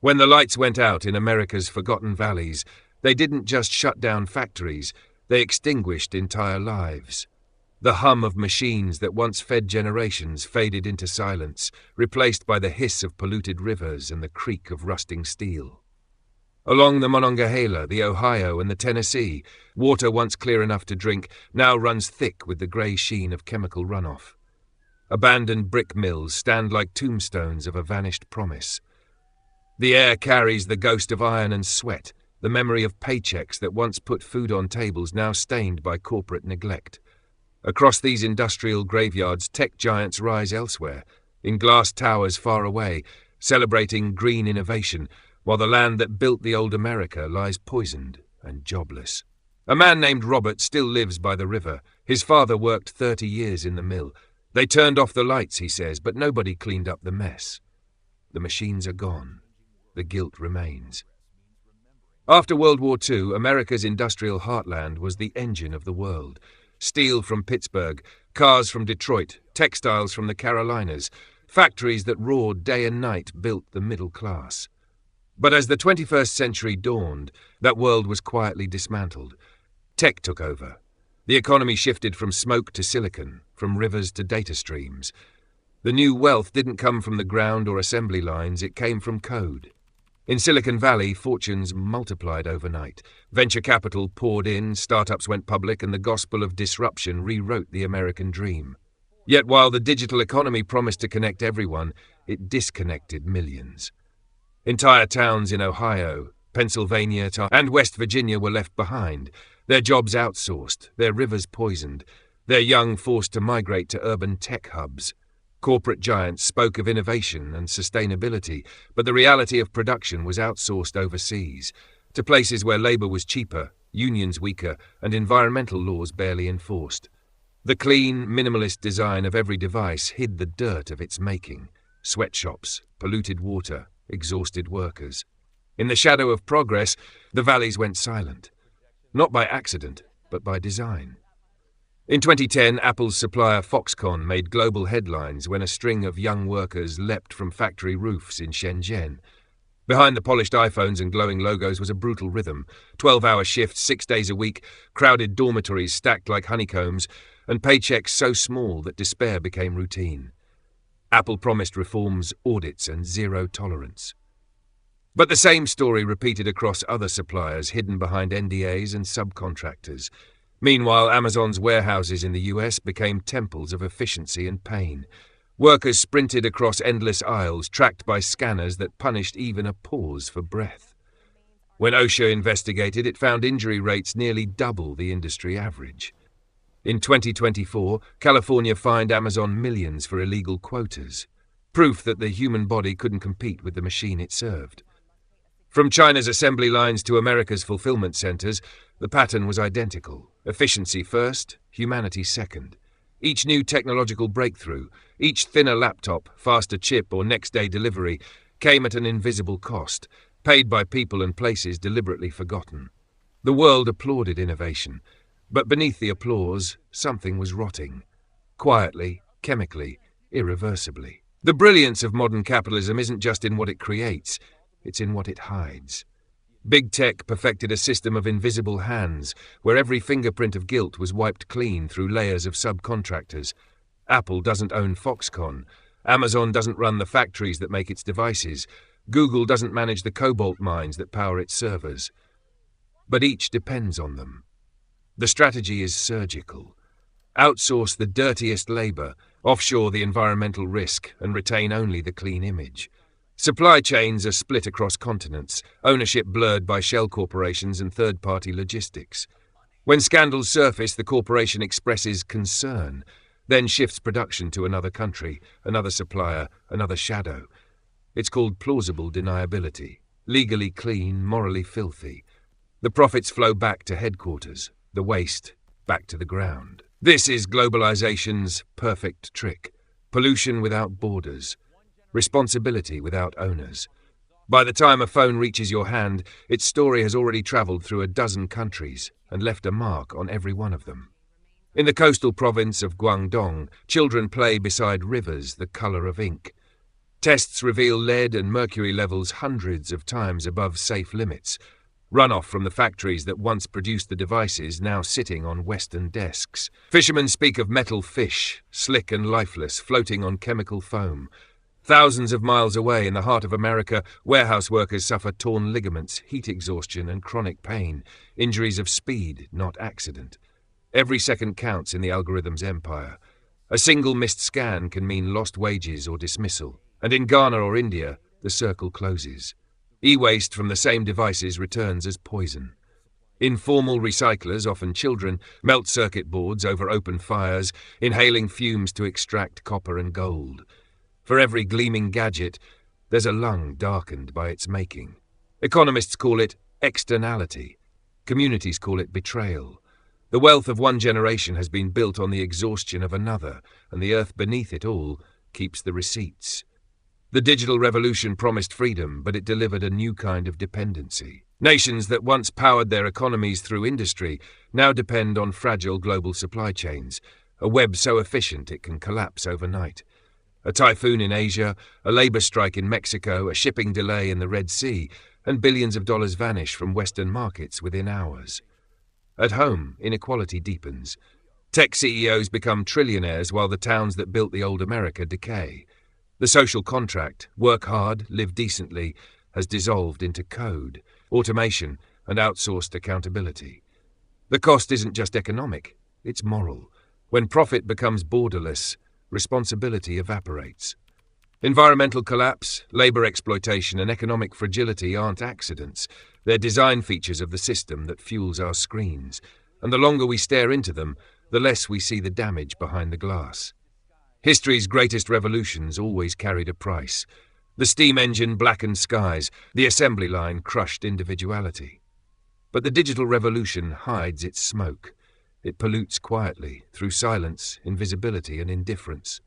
When the lights went out in America's forgotten valleys, they didn't just shut down factories, they extinguished entire lives. The hum of machines that once fed generations faded into silence, replaced by the hiss of polluted rivers and the creak of rusting steel. Along the Monongahela, the Ohio, and the Tennessee, water once clear enough to drink now runs thick with the grey sheen of chemical runoff. Abandoned brick mills stand like tombstones of a vanished promise. The air carries the ghost of iron and sweat, the memory of paychecks that once put food on tables now stained by corporate neglect. Across these industrial graveyards, tech giants rise elsewhere, in glass towers far away, celebrating green innovation, while the land that built the old America lies poisoned and jobless. A man named Robert still lives by the river. His father worked 30 years in the mill. They turned off the lights, he says, but nobody cleaned up the mess. The machines are gone. The guilt remains. After World War II, America's industrial heartland was the engine of the world. Steel from Pittsburgh, cars from Detroit, textiles from the Carolinas, factories that roared day and night built the middle class. But as the 21st century dawned, that world was quietly dismantled. Tech took over. The economy shifted from smoke to silicon, from rivers to data streams. The new wealth didn't come from the ground or assembly lines, it came from code. In Silicon Valley, fortunes multiplied overnight. Venture capital poured in, startups went public, and the gospel of disruption rewrote the American dream. Yet while the digital economy promised to connect everyone, it disconnected millions. Entire towns in Ohio, Pennsylvania, and West Virginia were left behind, their jobs outsourced, their rivers poisoned, their young forced to migrate to urban tech hubs. Corporate giants spoke of innovation and sustainability, but the reality of production was outsourced overseas, to places where labor was cheaper, unions weaker, and environmental laws barely enforced. The clean, minimalist design of every device hid the dirt of its making: sweatshops, polluted water, exhausted workers. In the shadow of progress, the valleys went silent. Not by accident, but by design. In 2010, Apple's supplier Foxconn made global headlines when a string of young workers leapt from factory roofs in Shenzhen. Behind the polished iPhones and glowing logos was a brutal rhythm: 12-hour shifts, 6 days a week, crowded dormitories stacked like honeycombs, and paychecks so small that despair became routine. Apple promised reforms, audits, and zero tolerance. But the same story repeated across other suppliers hidden behind NDAs and subcontractors. Meanwhile, Amazon's warehouses in the US became temples of efficiency and pain. Workers sprinted across endless aisles, tracked by scanners that punished even a pause for breath. When OSHA investigated, it found injury rates nearly double the industry average. In 2024, California fined Amazon millions for illegal quotas, proof that the human body couldn't compete with the machine it served. From China's assembly lines to America's fulfillment centers, the pattern was identical: efficiency first, humanity second. Each new technological breakthrough, each thinner laptop, faster chip, or next-day delivery came at an invisible cost, paid by people and places deliberately forgotten. The world applauded innovation, but beneath the applause, something was rotting. Quietly, chemically, irreversibly. The brilliance of modern capitalism isn't just in what it creates, it's in what it hides. Big tech perfected a system of invisible hands, where every fingerprint of guilt was wiped clean through layers of subcontractors. Apple doesn't own Foxconn. Amazon doesn't run the factories that make its devices. Google doesn't manage the cobalt mines that power its servers. But each depends on them. The strategy is surgical. Outsource the dirtiest labor, offshore the environmental risk, and retain only the clean image. Supply chains are split across continents, ownership blurred by shell corporations and third-party logistics. When scandals surface, the corporation expresses concern, then shifts production to another country, another supplier, another shadow. It's called plausible deniability. Legally clean, morally filthy. The profits flow back to headquarters, the waste back to the ground. This is globalization's perfect trick. Pollution without borders. Responsibility without owners. By the time a phone reaches your hand, its story has already traveled through a dozen countries and left a mark on every one of them. In the coastal province of Guangdong, children play beside rivers the color of ink. Tests reveal lead and mercury levels hundreds of times above safe limits. Runoff from the factories that once produced the devices now sitting on Western desks. Fishermen speak of metal fish, slick and lifeless, floating on chemical foam. Thousands of miles away in the heart of America, warehouse workers suffer torn ligaments, heat exhaustion and chronic pain, injuries of speed, not accident. Every second counts in the algorithm's empire. A single missed scan can mean lost wages or dismissal, and in Ghana or India, the circle closes. E-waste from the same devices returns as poison. Informal recyclers, often children, melt circuit boards over open fires, inhaling fumes to extract copper and gold. For every gleaming gadget, there's a lung darkened by its making. Economists call it externality. Communities call it betrayal. The wealth of one generation has been built on the exhaustion of another, and the earth beneath it all keeps the receipts. The digital revolution promised freedom, but it delivered a new kind of dependency. Nations that once powered their economies through industry now depend on fragile global supply chains, a web so efficient it can collapse overnight. A typhoon in Asia, a labor strike in Mexico, a shipping delay in the Red Sea, and billions of dollars vanish from Western markets within hours. At home, inequality deepens. Tech CEOs become trillionaires while the towns that built the old America decay. The social contract, work hard, live decently, has dissolved into code, automation, and outsourced accountability. The cost isn't just economic, it's moral. When profit becomes borderless, responsibility evaporates. Environmental collapse, labor exploitation, and economic fragility aren't accidents. They're design features of the system that fuels our screens, and the longer we stare into them, the less we see the damage behind the glass. History's greatest revolutions always carried a price. The steam engine blackened skies, the assembly line crushed individuality. But the digital revolution hides its smoke. It pollutes quietly, through silence, invisibility, and indifference.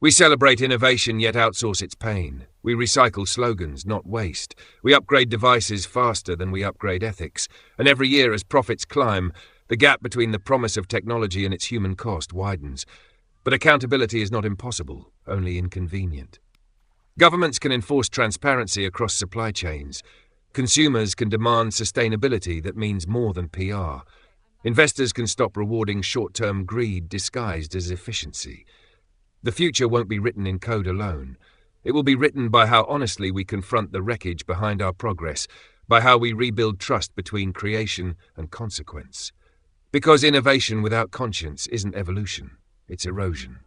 We celebrate innovation yet outsource its pain. We recycle slogans, not waste. We upgrade devices faster than we upgrade ethics. And every year as profits climb, the gap between the promise of technology and its human cost widens. But accountability is not impossible, only inconvenient. Governments can enforce transparency across supply chains. Consumers can demand sustainability that means more than PR. Investors can stop rewarding short-term greed disguised as efficiency. The future won't be written in code alone. It will be written by how honestly we confront the wreckage behind our progress, by how we rebuild trust between creation and consequence. Because innovation without conscience isn't evolution, it's erosion.